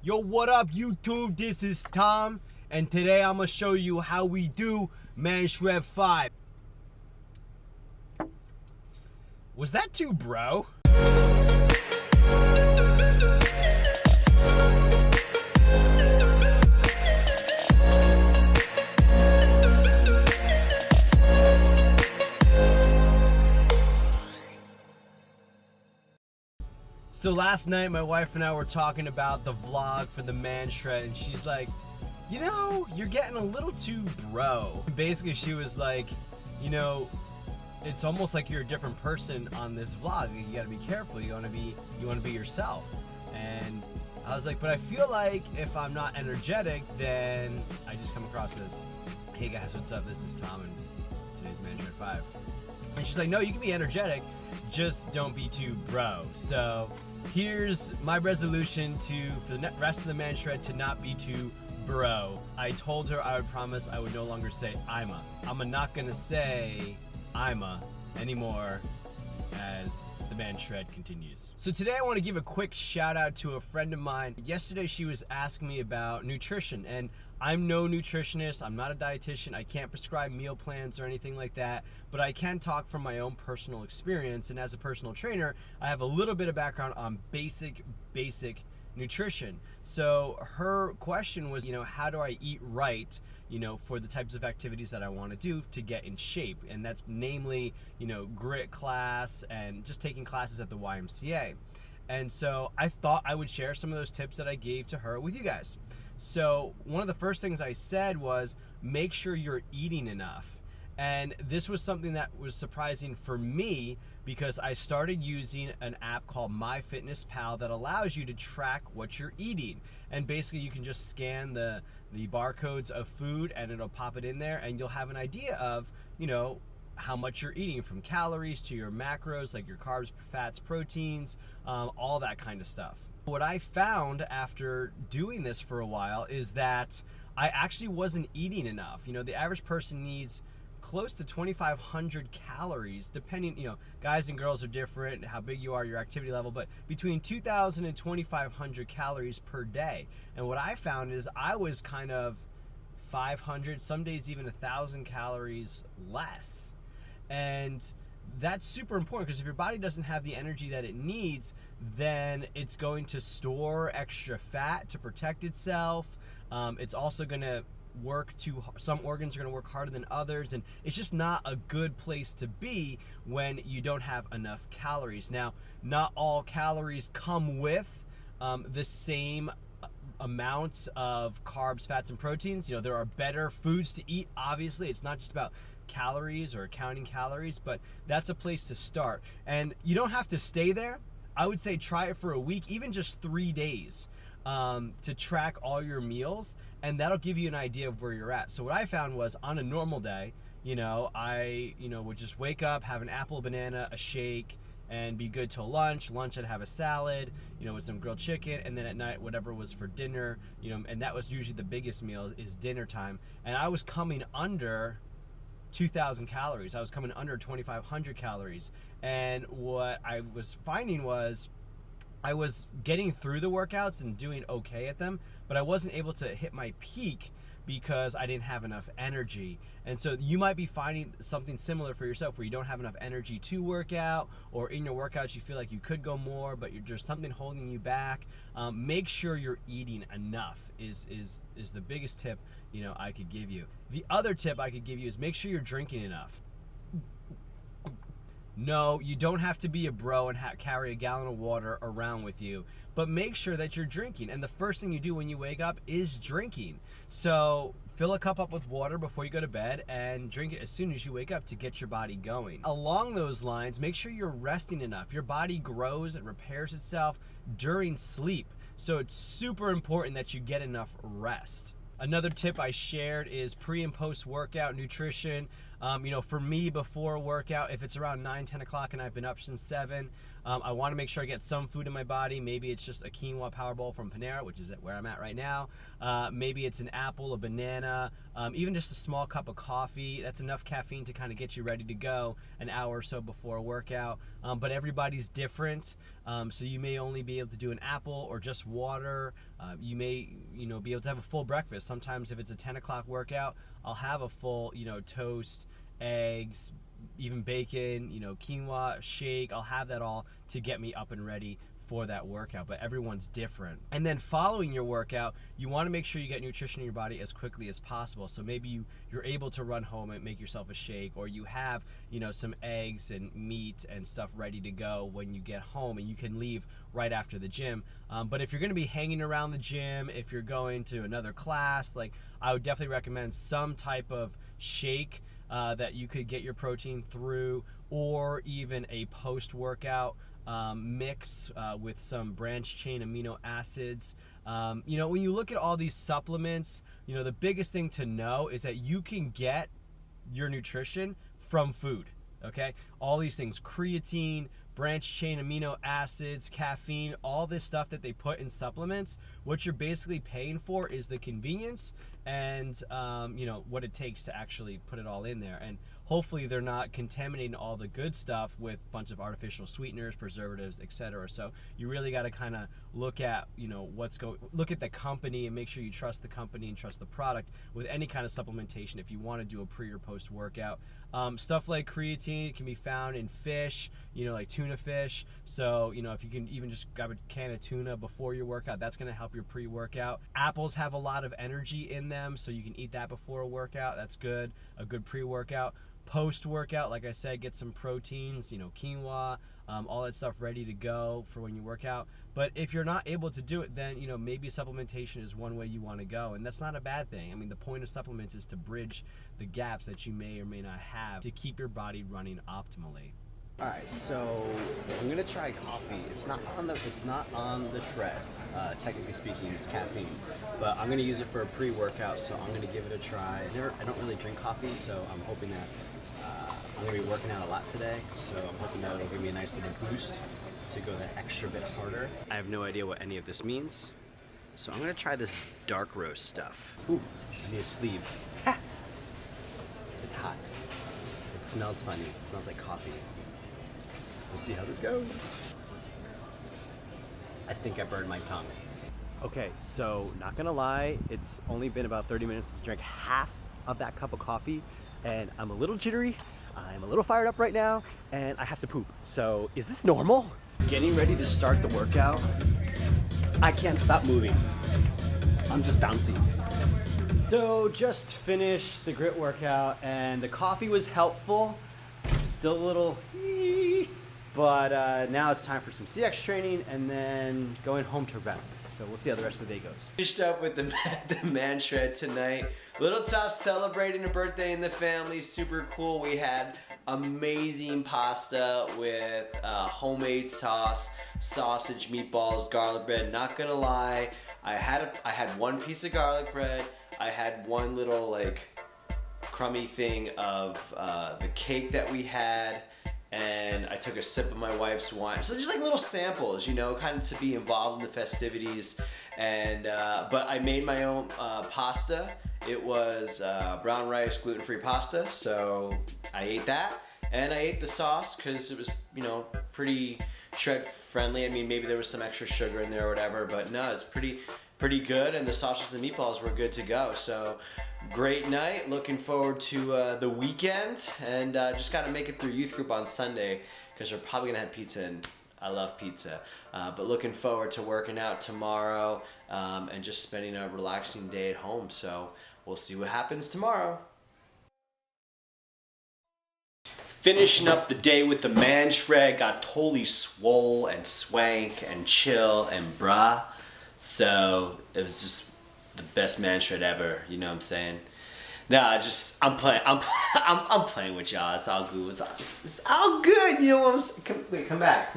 Yo, what up YouTube? This is Tom, and today I'm gonna show you how we do ManShred 5. Was that too bro? So last night my wife and I were talking about the vlog for the ManShred, and she's like, you know, you're getting a little too bro. Basically she was like, you know, it's almost like you're a different person on this vlog. You gotta be careful, you wanna be yourself. And I was like, but I feel like if I'm not energetic, then I just come across as, hey guys, what's up? This is Tom and today's ManShred 5. And she's like, no, you can be energetic, just don't be too bro. So here's my resolution for the rest of the ManShred to not be too bro. I told her I would promise I would no longer say I'm not gonna say I'm anymore as the ManShred continues. So today I want to give a quick shout out to a friend of mine. Yesterday she was asking me about nutrition, and I'm no nutritionist, I'm not a dietitian, I can't prescribe meal plans or anything like that, but I can talk from my own personal experience, and as a personal trainer, I have a little bit of background on basic nutrition. So her question was, you know, how do I eat right, you know, for the types of activities that I want to do to get in shape? And that's namely, you know, grit class and just taking classes at the YMCA. And so I thought I would share some of those tips that I gave to her with you guys. So one of the first things I said was make sure you're eating enough. And this was something that was surprising for me because I started using an app called MyFitnessPal that allows you to track what you're eating. And basically you can just scan the barcodes of food and it'll pop it in there, and you'll have an idea of, you know, how much you're eating, from calories to your macros, like your carbs, fats, proteins, all that kind of stuff. What I found after doing this for a while is that I actually wasn't eating enough. You know, the average person needs close to 2,500 calories, depending, you know, guys and girls are different, how big you are, your activity level, but between 2,000 and 2,500 calories per day. And what I found is I was kind of 500, some days even 1,000 calories less. And that's super important because if your body doesn't have the energy that it needs, then it's going to store extra fat to protect itself. It's also going to some organs are going to work harder than others, and it's just not a good place to be when you don't have enough calories. Now, not all calories come with the same amounts of carbs, fats, and proteins. You know, there are better foods to eat. Obviously, it's not just about calories or counting calories, but that's a place to start. And you don't have to stay there. I would say try it for a week, even just 3 days, to track all your meals, and that'll give you an idea of where you're at. So what I found was on a normal day, you know, I would just wake up, have an apple, banana, a shake, and be good till lunch. Lunch I'd have a salad, you know, with some grilled chicken, and then at night whatever was for dinner, you know, and that was usually the biggest meal is dinner time. And I was coming under 2,000 calories. I was coming under 2,500 calories. And what I was finding was I was getting through the workouts and doing okay at them, but I wasn't able to hit my peak because I didn't have enough energy. And so you might be finding something similar for yourself where you don't have enough energy to work out, or in your workouts you feel like you could go more, but there's something holding you back. Make sure you're eating enough is the biggest tip, you know, I could give you. The other tip I could give you is make sure you're drinking enough. No, you don't have to be a bro and carry a gallon of water around with you, but make sure that you're drinking. And the first thing you do when you wake up is drinking. So fill a cup up with water before you go to bed and drink it as soon as you wake up to get your body going. Along those lines, make sure you're resting enough. Your body grows and repairs itself during sleep. So it's super important that you get enough rest. Another tip I shared is pre and post workout nutrition. You know, for me before a workout, if it's around 9, 10 o'clock and I've been up since 7, I want to make sure I get some food in my body. Maybe it's just a quinoa power bowl from Panera, which is where I'm at right now. Maybe it's an apple, a banana, even just a small cup of coffee. That's enough caffeine to kind of get you ready to go an hour or so before a workout. But everybody's different, so you may only be able to do an apple or just water. You may, be able to have a full breakfast. Sometimes if it's a 10 o'clock workout, I'll have a full, toast, eggs, even bacon, quinoa, shake. I'll have that all to get me up and ready for that workout, but everyone's different. And then following your workout, you want to make sure you get nutrition in your body as quickly as possible. So maybe you're able to run home and make yourself a shake, or you have, some eggs and meat and stuff ready to go when you get home, and you can leave right after the gym. But if you're going to be hanging around the gym, if you're going to another class, I would definitely recommend some type of shake that you could get your protein through, or even a post-workout mix with some branched chain amino acids. When you look at all these supplements, the biggest thing to know is that you can get your nutrition from food, okay? All these things, creatine, branched chain amino acids, caffeine, all this stuff that they put in supplements, what you're basically paying for is the convenience and what it takes to actually put it all in there. And hopefully they're not contaminating all the good stuff with a bunch of artificial sweeteners, preservatives, etc. So you really got to kind of look at look at the company and make sure you trust the company and trust the product with any kind of supplementation if you want to do a pre or post workout. Stuff like creatine can be found in fish, like tuna fish. So if you can even just grab a can of tuna before your workout, that's going to help your pre-workout. Apples have a lot of energy in them, so you can eat that before a workout. That's good, a good pre-workout. Post-workout, like I said, get some proteins, quinoa, all that stuff ready to go for when you work out. But if you're not able to do it, then maybe supplementation is one way you want to go, and that's not a bad thing. I mean, the point of supplements is to bridge the gaps that you may or may not have to keep your body running optimally. All right, so I'm gonna try coffee. It's not on the SHRED. Technically speaking, it's caffeine, but I'm gonna use it for a pre-workout, so I'm gonna give it a try. I don't really drink coffee, so I'm hoping that I'm gonna be working out a lot today, so I'm hoping that it'll give me a nice little boost to go that extra bit harder. I have no idea what any of this means, so I'm gonna try this dark roast stuff. Ooh, I need a sleeve. Ha! It's hot. It smells funny. It smells like coffee. We'll see how this goes. I think I burned my tongue. Okay, so not gonna lie, it's only been about 30 minutes to drink half of that cup of coffee, and I'm a little jittery, I'm a little fired up right now, and I have to poop. So is this normal? Getting ready to start the workout, I can't stop moving. I'm just bouncy. So just finished the grit workout, and the coffee was helpful. Still a little but now it's time for some CX training and then going home to rest. So we'll see how the rest of the day goes. Finished up with the ManShred tonight. Little tough, celebrating a birthday in the family. Super cool. We had amazing pasta with homemade sauce, sausage, meatballs, garlic bread. Not gonna lie, I had one piece of garlic bread. I had one little crummy thing of the cake that we had, and I took a sip of my wife's wine. So just little samples, kind of to be involved in the festivities. And but I made my own pasta. It was brown rice, gluten-free pasta. So I ate that, and I ate the sauce because it was, pretty shred friendly. I mean, maybe there was some extra sugar in there or whatever, but no, it's pretty good, and the sausage and the meatballs were good to go. So great night, looking forward to the weekend, and just got to make it through youth group on Sunday because we're probably gonna have pizza, and I love pizza. But looking forward to working out tomorrow and just spending a relaxing day at home. So we'll see what happens tomorrow. Finishing up the day with the ManShred, got totally swole and swank and chill and brah. So it was just the best ManShred ever, you know what I'm saying? Nah, I'm playing with y'all. It's all good. It's all good, you know what I'm saying? Come back.